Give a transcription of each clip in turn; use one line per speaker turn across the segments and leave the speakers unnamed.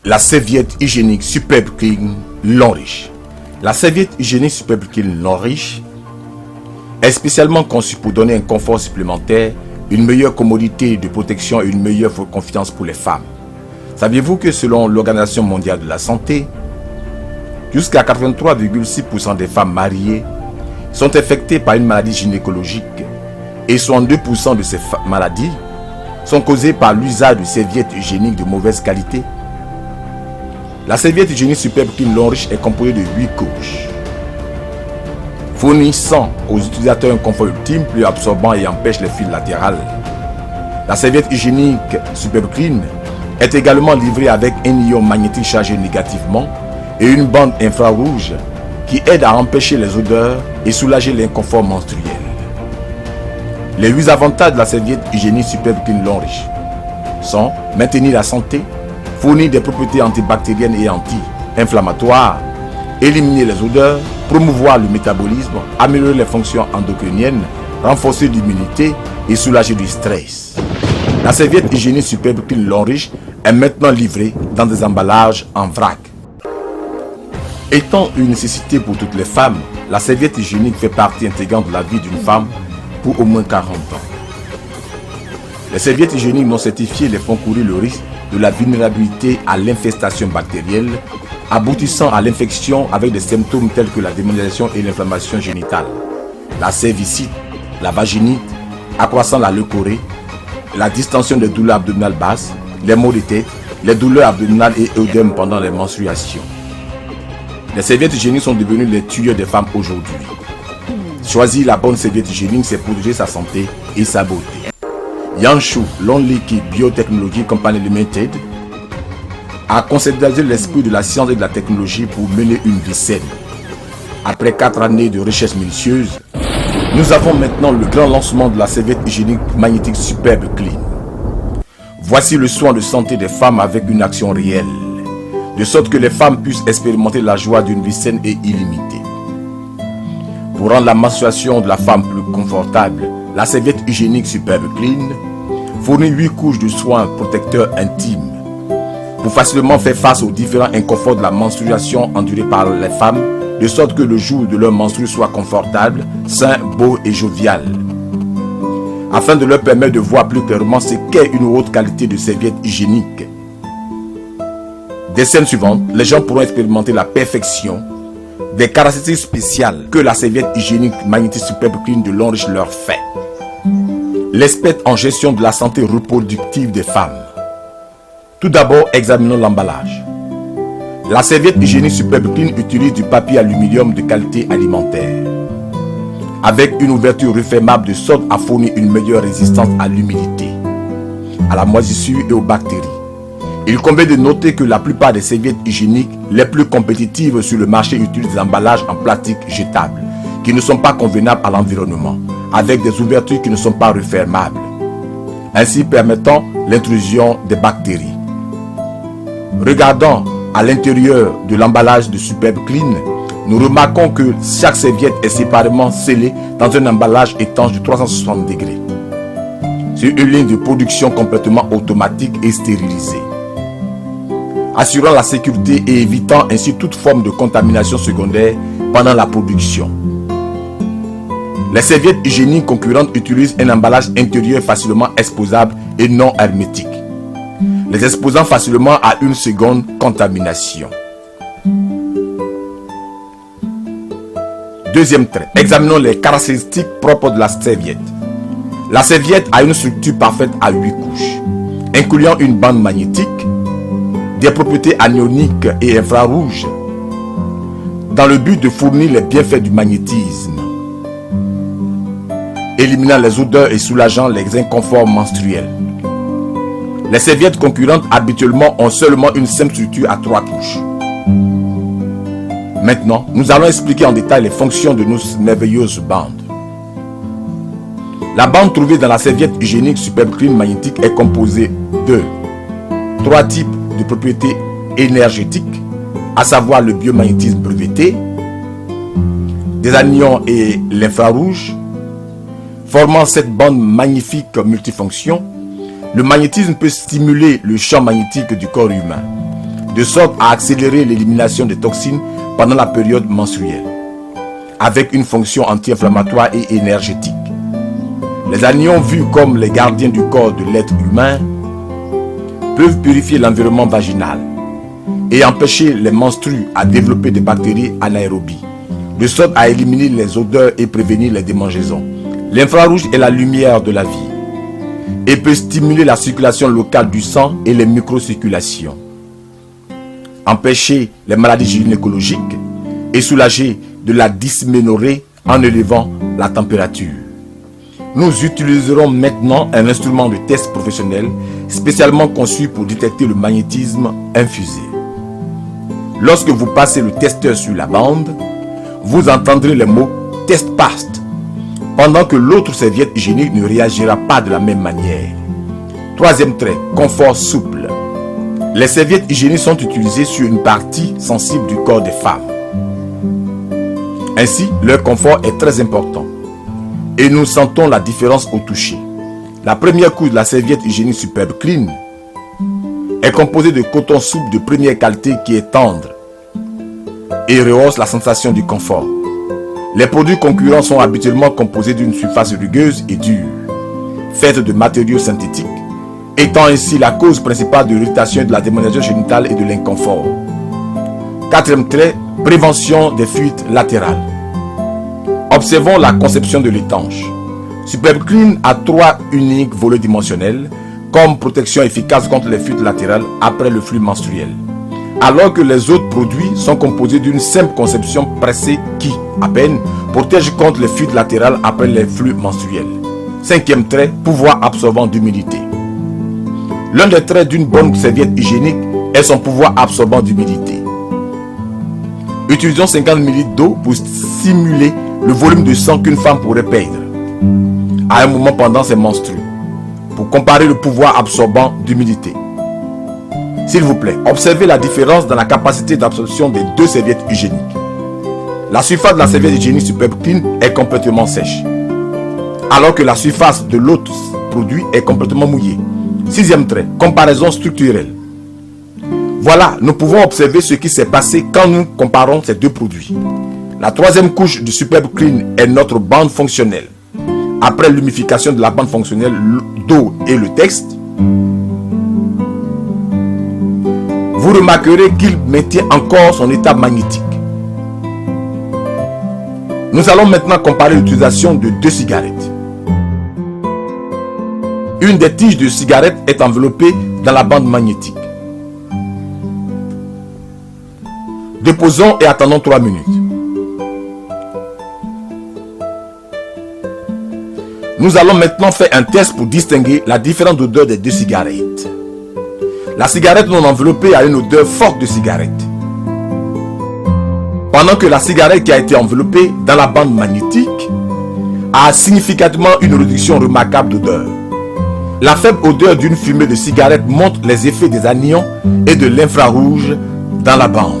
La serviette hygiénique Superbe Clean Lonrich. La serviette hygiénique Superbe Clean Lonrich est spécialement conçue pour donner un confort supplémentaire, une meilleure commodité de protection et une meilleure confiance pour les femmes. Saviez-vous que selon l'Organisation mondiale de la santé, jusqu'à 83,6% des femmes mariées sont infectées par une maladie gynécologique et 62% de ces maladies sont causées par l'usage de serviettes hygiéniques de mauvaise qualité? La serviette hygiénique Superbe Clean Lonrich est composée de 8 couches, fournissant aux utilisateurs un confort ultime, plus absorbant et empêche les fils latérales. La serviette hygiénique Superbe Clean est également livrée avec un ion magnétique chargé négativement et une bande infrarouge qui aide à empêcher les odeurs et soulager l'inconfort menstruel. Les 8 avantages de la serviette hygiénique Superbe Clean Lonrich sont: maintenir la santé, fournir des propriétés antibactériennes et anti-inflammatoires, éliminer les odeurs, promouvoir le métabolisme, améliorer les fonctions endocriniennes, renforcer l'immunité et soulager du stress. La serviette hygiénique Superbe Clean Lonrich est maintenant livrée dans des emballages en vrac. Étant une nécessité pour toutes les femmes, la serviette hygiénique fait partie intégrante de la vie d'une femme pour au moins 40 ans. Les serviettes hygiéniques non certifiées les font courir le risque de la vulnérabilité à l'infestation bactérienne, aboutissant à l'infection avec des symptômes tels que la déminéralisation et l'inflammation génitale, la cervicite, la vaginite, accroissant la leucorrhée, la distension des douleurs abdominales basses, les maux de tête, les douleurs abdominales et œdèmes pendant les menstruations. Les serviettes hygiéniques sont devenues les tueurs des femmes aujourd'hui. Choisir la bonne serviette hygiénique, c'est protéger sa santé et sa beauté. Yanshu Lonliki Biotechnology Company Limited a conceptualisé l'esprit de la science et de la technologie pour mener une vie saine. Après 4 années de recherche minutieuse, nous avons maintenant le grand lancement de la serviette hygiénique magnétique Superbe Clean. Voici le soin de santé des femmes avec une action réelle, de sorte que les femmes puissent expérimenter la joie d'une vie saine et illimitée. Pour rendre la menstruation de la femme plus confortable, la serviette hygiénique Superbe Clean fournit 8 couches de soins protecteurs intimes pour facilement faire face aux différents inconforts de la menstruation endurée par les femmes, de sorte que le jour de leur menstru soit confortable, sain, beau et jovial. Afin de leur permettre de voir plus clairement ce qu'est une haute qualité de serviette hygiénique. Des scènes suivantes, les gens pourront expérimenter la perfection des caractéristiques spéciales que la serviette hygiénique magnétique Superbe Clean de Lonrich leur fait. L'expert en gestion de la santé reproductive des femmes. Tout d'abord, examinons l'emballage. La serviette hygiénique Superbe Clean utilise du papier aluminium de qualité alimentaire, avec une ouverture refermable de sorte à fournir une meilleure résistance à l'humidité, à la moisissure et aux bactéries. Il convient de noter que la plupart des serviettes hygiéniques les plus compétitives sur le marché utilisent des emballages en plastique jetable qui ne sont pas convenables à l'environnement, avec des ouvertures qui ne sont pas refermables, ainsi permettant l'intrusion des bactéries. Regardant à l'intérieur de l'emballage de Superbe Clean, nous remarquons que chaque serviette est séparément scellée dans un emballage étanche de 360 degrés, sur une ligne de production complètement automatique et stérilisée, assurant la sécurité et évitant ainsi toute forme de contamination secondaire pendant la production. Les serviettes hygiéniques concurrentes utilisent un emballage intérieur facilement exposable et non hermétique, les exposant facilement à une seconde contamination. Deuxième trait, examinons les caractéristiques propres de la serviette. La serviette a une structure parfaite à 8 couches, incluant une bande magnétique, des propriétés anioniques et infrarouges, dans le but de fournir les bienfaits du magnétisme, éliminant les odeurs et soulageant les inconforts menstruels. Les serviettes concurrentes habituellement ont seulement une simple structure à 3 couches. Maintenant, nous allons expliquer en détail les fonctions de nos merveilleuses bandes. La bande trouvée dans la serviette hygiénique Superbe Clean magnétique est composée de 3 types de propriétés énergétiques, à savoir le biomagnétisme breveté, des anions et l'infrarouge. Formant cette bande magnifique multifonction, le magnétisme peut stimuler le champ magnétique du corps humain, de sorte à accélérer l'élimination des toxines pendant la période menstruelle, avec une fonction anti-inflammatoire et énergétique. Les anions, vus comme les gardiens du corps de l'être humain, peuvent purifier l'environnement vaginal et empêcher les menstrues à développer des bactéries anaérobies, de sorte à éliminer les odeurs et prévenir les démangeaisons. L'infrarouge est la lumière de la vie et peut stimuler la circulation locale du sang et les microcirculations, empêcher les maladies gynécologiques et soulager de la dysménorrhée en élevant la température. Nous utiliserons maintenant un instrument de test professionnel spécialement conçu pour détecter le magnétisme infusé. Lorsque vous passez le testeur sur la bande, vous entendrez les mots « test passed » pendant que l'autre serviette hygiénique ne réagira pas de la même manière. Troisième trait, confort souple. Les serviettes hygiéniques sont utilisées sur une partie sensible du corps des femmes. Ainsi, leur confort est très important et nous sentons la différence au toucher. La première couche de la serviette hygiénique Superbe Clean est composée de coton souple de première qualité qui est tendre et rehausse la sensation du confort. Les produits concurrents sont habituellement composés d'une surface rugueuse et dure, faite de matériaux synthétiques, étant ainsi la cause principale de l'irritation et de la démangeaison génitale et de l'inconfort. Quatrième trait, prévention des fuites latérales. Observons la conception de l'étanche. Superbe Clean a 3 uniques volets dimensionnels comme protection efficace contre les fuites latérales après le flux menstruel, alors que les autres produits sont composés d'une simple conception pressée qui, à peine, protège contre les fuites latérales après les flux menstruels. Cinquième trait, pouvoir absorbant d'humidité. L'un des traits d'une bonne serviette hygiénique est son pouvoir absorbant d'humidité. Utilisons 50 ml d'eau pour simuler le volume de sang qu'une femme pourrait perdre à un moment pendant ses menstrues, pour comparer le pouvoir absorbant d'humidité. S'il vous plaît, observez la différence dans la capacité d'absorption des 2 serviettes hygiéniques. La surface de la serviette hygiénique Superbe Clean est complètement sèche, alors que la surface de l'autre produit est complètement mouillée. Sixième trait, comparaison structurelle. Voilà, nous pouvons observer ce qui s'est passé quand nous comparons ces 2 produits. La troisième couche du Superbe Clean est notre bande fonctionnelle. Après l'humification de la bande fonctionnelle d'eau et le texte, vous remarquerez qu'il maintient encore son état magnétique. Nous allons maintenant comparer l'utilisation de 2 cigarettes. Une des tiges de cigarette est enveloppée dans la bande magnétique. Déposons et attendons 3 minutes. Nous allons maintenant faire un test pour distinguer la différente odeur des 2 cigarettes. La cigarette non enveloppée a une odeur forte de cigarette, pendant que la cigarette qui a été enveloppée dans la bande magnétique a significativement une réduction remarquable d'odeur. La faible odeur d'une fumée de cigarette montre les effets des anions et de l'infrarouge dans la bande.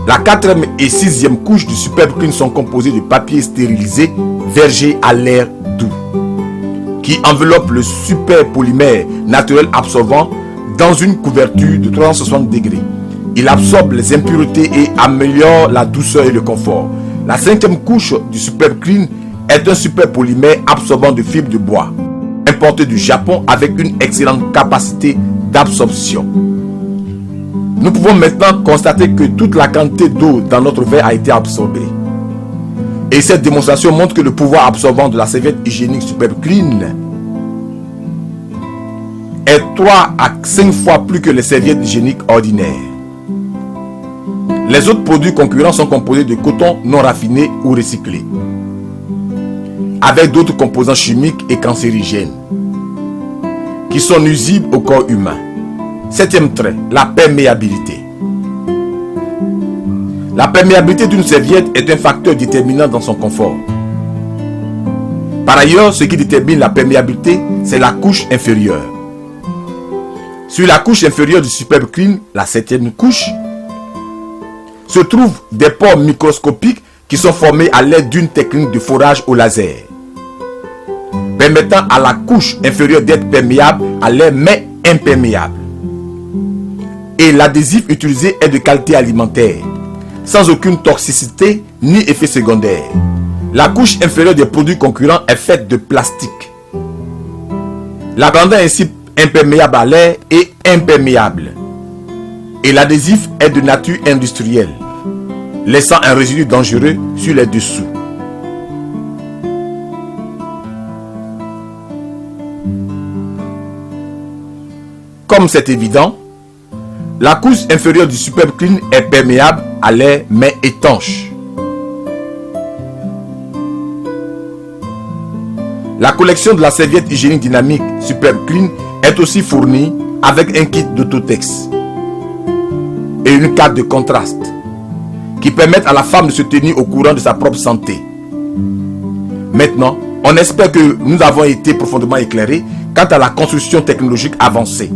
La 4e et 6e couche du Superbe Clean sont composées de papier stérilisé vergé à l'air doux, qui enveloppe le super polymère naturel absorbant dans une couverture de 360 degrés. Il absorbe les impuretés et améliore la douceur et le confort. La 5e couche du Superbe Clean est un super polymère absorbant de fibres de bois, importé du Japon avec une excellente capacité d'absorption. Nous pouvons maintenant constater que toute la quantité d'eau dans notre verre a été absorbée. Et cette démonstration montre que le pouvoir absorbant de la serviette hygiénique Superbe Clean est 3 à 5 fois plus que les serviettes hygiéniques ordinaires. Les autres produits concurrents sont composés de coton non raffiné ou recyclé, avec d'autres composants chimiques et cancérigènes, qui sont nuisibles au corps humain. 7e trait, la perméabilité. La perméabilité d'une serviette est un facteur déterminant dans son confort. Par ailleurs, ce qui détermine la perméabilité, c'est la couche inférieure. Sur la couche inférieure du Superbe Clean, la 7e couche, se trouvent des pores microscopiques qui sont formés à l'aide d'une technique de forage au laser, permettant à la couche inférieure d'être perméable à l'air mais imperméable. et l'adhésif utilisé est de qualité alimentaire, sans aucune toxicité ni effet secondaire. La couche inférieure des produits concurrents est faite de plastique. La bande est ainsi imperméable à l'air et imperméable. Et l'adhésif est de nature industrielle, laissant un résidu dangereux sur les dessous. Comme c'est évident, la couche inférieure du Superbe Clean est perméable à l'air mais étanche. La collection de la serviette hygiénique dynamique Superbe Clean est aussi fournie avec un kit d'autotex et une carte de contraste qui permettent à la femme de se tenir au courant de sa propre santé. Maintenant, on espère que nous avons été profondément éclairés quant à la construction technologique avancée.